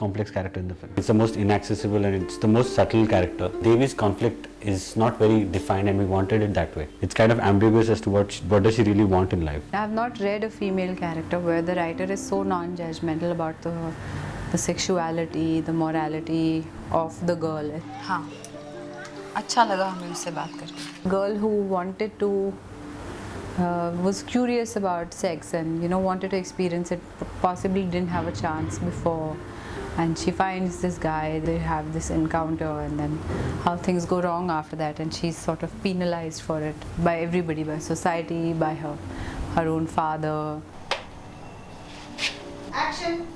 complex character in the film. It's the most inaccessible and it's the most subtle character. Devi's conflict is not very defined and we wanted it that way. It's kind of ambiguous as to what does she really want in life. I have not read a female character where the writer is so non-judgmental about the sexuality, the morality of the girl. हाँ, अच्छा लगा हमें उससे बात करके. Girl who wanted to was curious about sex and wanted to experience it, possibly didn't have a chance before, and she finds this guy, they have this encounter, and then how things go wrong after that, and she's sort of penalized for it by everybody, by society, by her own father. Action.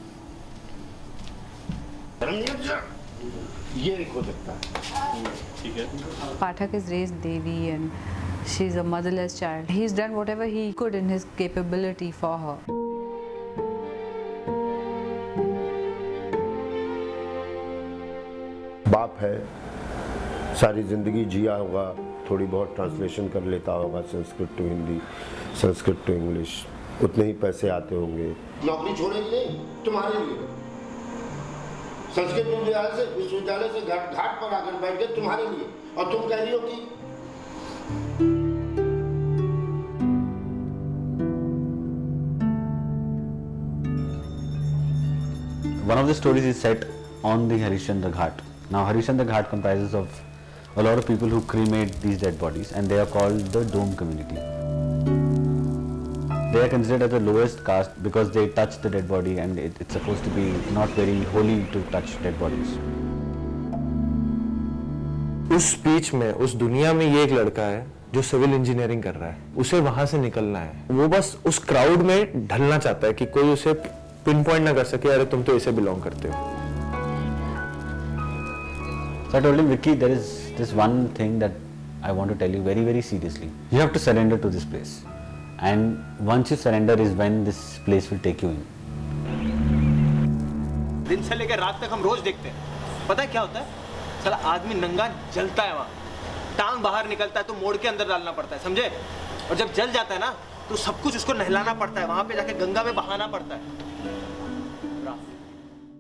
Pathak has raised Devi and she's a motherless child. He's done whatever he could in his capability for her. बाप है, सारी ज़िंदगी जिया होगा, थोड़ी बहुत translation कर लेता होगा Sanskrit to Hindi, Sanskrit to English, उतने ही पैसे आते होंगे. नौकरी छोड़ेगी नहीं तुम्हारे लिए. संस्कृत विश्वविद्यालय से घाट पर आकर बैठ गए तुम्हारे लिए, और तुम कह रही हो कि One of the stories is set on the Harishchandra Ghat. Now Harishchandra Ghat comprises of a lot of people who cremate these dead bodies and they are called the Dome community. They are considered as the lowest caste because they touch the dead body and it's supposed to be not very holy to touch dead bodies. उस speech में, उस दुनिया में ये एक लड़का है जो सिविल इंजीनियरिंग कर रहा है, उसे वहां से निकलना है. वो बस उस क्राउड में ढलना चाहता है कि कोई उसे पिन पॉइंट ना कर सके, अरे तुम तो इसे बिलोंग करते हो. So I told him, Vicky, there is this one thing that I want to tell you very, very seriously. You have to surrender to this place. And once you surrender is when this place will take you in. दिन से लेकर रात तक हम रोज देखते हैं. पता है क्या होता है? साला आदमी नंगा जलता है वहाँ. टांग बाहर निकलता है तो मोड़ के अंदर डालना पड़ता है, समझे? और जब जल जाता है ना तो सब कुछ उसको नहलाना पड़ता है, वहाँ पे जाके गंगा में बहाना पड़ता है.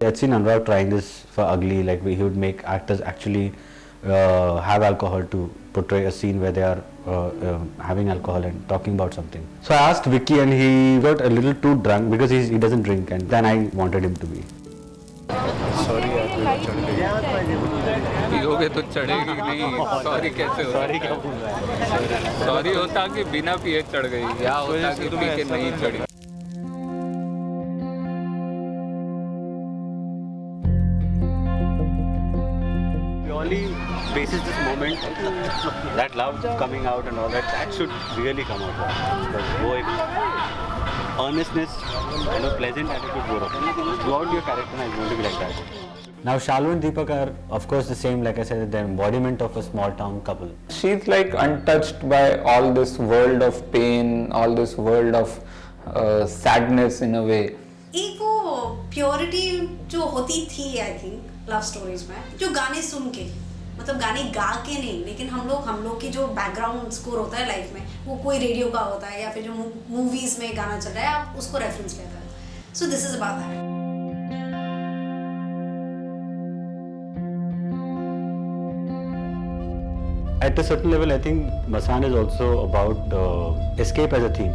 I had seen Anurag trying this for Ugly, like he would make actors actually have alcohol to portray a scene where they are having alcohol and talking about something. So I asked Vicky and he got a little too drunk because he doesn't drink and then I wanted him to be. Sorry यार, चढ़ गई. पियोगे तो चढ़ेगी नहीं. Sorry कैसे हो? Sorry क्या बोल रहा है? सॉरी होता कि बिना पिए चढ़ गई, या होता कि पी के नहीं चढ़ी. Purely basis this moment, that love coming out and all that should really come out. But वो एक earnestness and a pleasant attitude वो रखो. Throughout your character is going to be like that. Now Shalu and Deepak are of course the same, like I said, the embodiment of a small town couple. She's like untouched by all this world of pain, all this world of sadness in a way. एक वो purity जो होती थी I think love stories में, जो गाने सुन के, मतलब गाने गा के नहीं, लेकिन हम लोग की जो बैकग्राउंड स्कोर होता है लाइफ में, वो कोई रेडियो का होता है या फिर जो मूवीज में गाना चल रहा है आप उसको रेफरेंस लेते हैं. So this is about that. At a certain level, I think Masaan is also about escape as a theme.